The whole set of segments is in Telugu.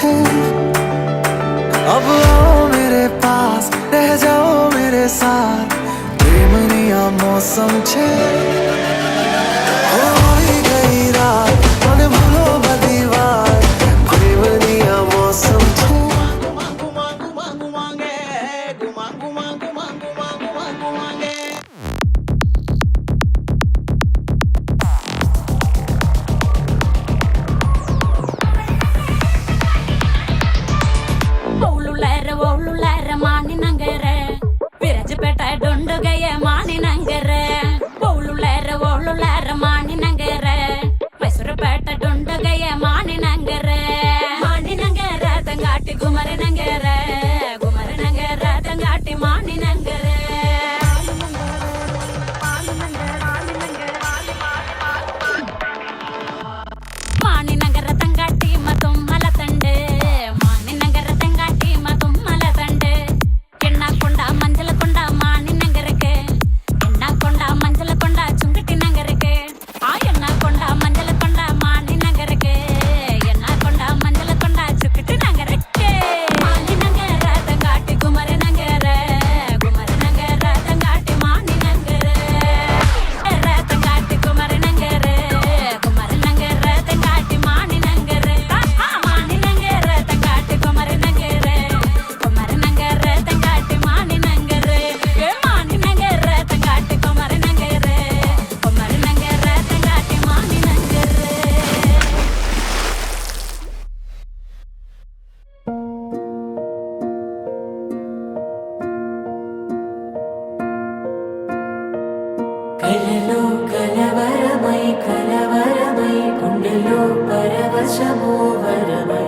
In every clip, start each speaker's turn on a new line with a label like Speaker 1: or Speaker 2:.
Speaker 1: छे। अब आओ मेरे पास, रह जाओ मेरे साथ, प्रेमनिया मौसम छे। हो गई रात, मन भूलो बदी बात, प्रेमनिया मौसम छे।
Speaker 2: मानी नंगरे विरजपेट डोंड गए मानी नंगरे ओलू लैर मानी नंगरे मैसूरपेट डोंड गए मानी नंगरे तंगाटी घुमर नंगरे तंगाटी मानी नंगरे मानी नंगर तंगाटी मतुम्मल तंडे मानी नंगर तंगाटी मतुम्मल तंडे ఎన్నాకొండ మంజలకొండ మాని నగరకే ఎన్నాకొండ మంజలకొండ చుంగటి నగరకే ఆ ఎన్నాకొండ మంజలకొండ మాని నగరకే ఎన్నాకొండ మంజలకొండ చుంగటి నగరకే మాని నగర తంగాటి గుమర నగర తంగాటి మాని నగర తంగాటి గుమర నగర తంగాటి మాని నగర మాని నగర తంగాటి గుమర నగర తంగాటి మాని నంగరే మాని నంగరే తంగాటి కొమర నంగరే తంగాటి మాని నంగరే
Speaker 3: కలలో కలవరమై గుండెలో పరవశమో వరమై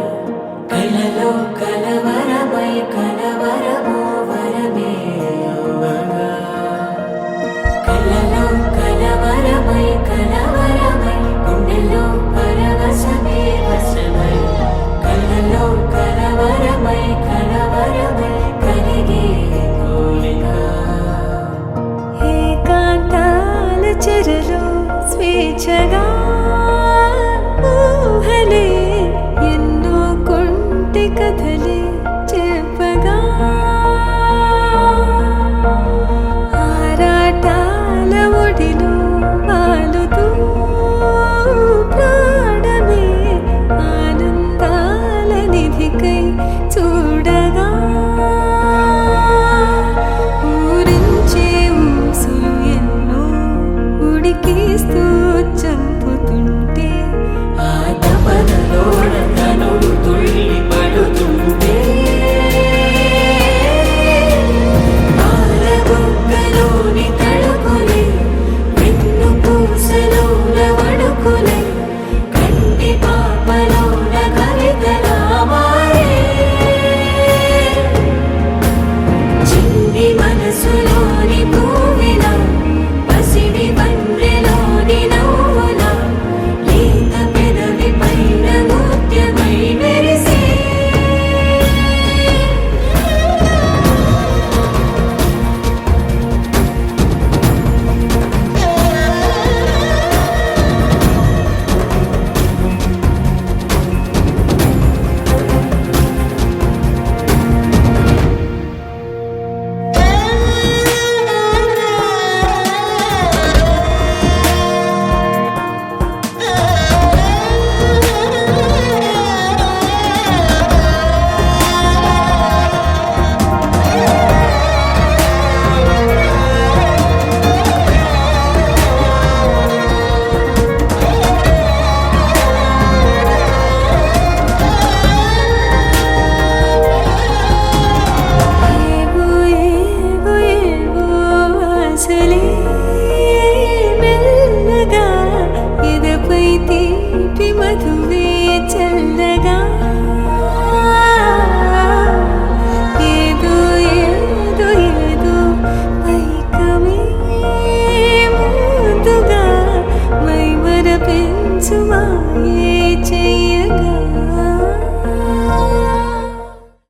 Speaker 3: కలలో కలవరమై కలవరమో వరమే అవ్వగా కలలో కలవరమై గుండెలో పరవశమే వశమై కలలో కలవరమై కలిగే కోరిక ఏకాంతాల చెరలో స్వేచ్ఛగా ఊహలే ఎన్నో కొంటె కథలే చెప్పగా ఆరాటాల ఒడిలో వాలుతూ ప్రాణమే ఆనందాల నిధికై చూడగా ఊరించే ఊసులు ఎన్నో ఉడికిస్తూ చంపుతుంటే ఆ తపనలో తనుడు తుళ్ళి పడుతుంటే పాలబుగ్గలోని తడుకులే వెన్ను పూసలోన వడుకులే కంటి పాపలోన కవితలా మారే చిన్ని మనసులోని పూవిన పసిడి బండెలోని నవ్వున లేత పెదవి పైన ముత్యమై మెరిసే ఏవో ఆశలే